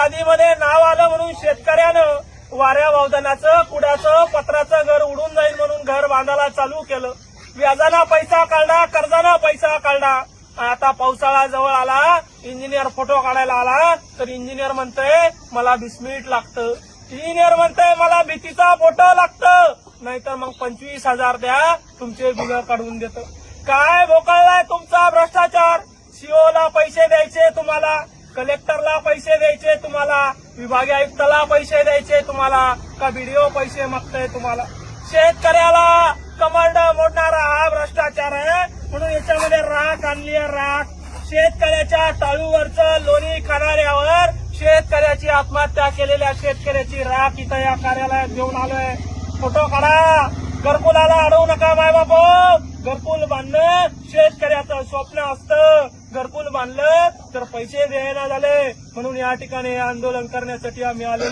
यादीमध्ये नाव आलं म्हणून शेतकऱ्यानं वाऱ्या वावदानाचं कुड्याचं पत्राचं घर उडून जाईल म्हणून घर बांधायला चालू केलं. व्याजाना पैसा काढला, कर्जाना पैसा काढला. आता पावसाळा जवळ आला, इंजिनियर फोटो काढायला आला तर इंजिनियर म्हणतोय मला 20 मिनिट लागतं. इंजिनियर म्हणतोय मला भीतीचा फोटो लागतं, नाहीतर मग 25,000 द्या, तुमचे बिल काढून देतं. काय बोकळलाय तुमचा भ्रष्टाचार? सीओला पैसे द्यायचे तुम्हाला, कलेक्टरला पैसे द्यायचे तुम्हाला, विभागीय आयुक्ताला पैसे द्यायचे तुम्हाला, का बीडीओ पैसे मागतोय तुम्हाला? शेतकऱ्याला कमांड मोडणारा हा भ्रष्टाचार आहे. म्हणून याच्यामध्ये राख आणली आहे, राख. शेतकऱ्याच्या टाळूवरचं लोणी खाणाऱ्यावर शेतकऱ्याची आत्महत्या केलेल्या शेतकऱ्याची राख इथं या कार्यालयात घेऊन आलोय. फोटो काढा. घरकुलाला अडवू नका मायबाप. घरकुल बांधलं शेतकऱ्याचं स्वप्न असतं. घरकुल बांधलं तर पैसे देण्यात झाले, म्हणून या ठिकाणी आंदोलन करण्यासाठी आम्ही आलेलो.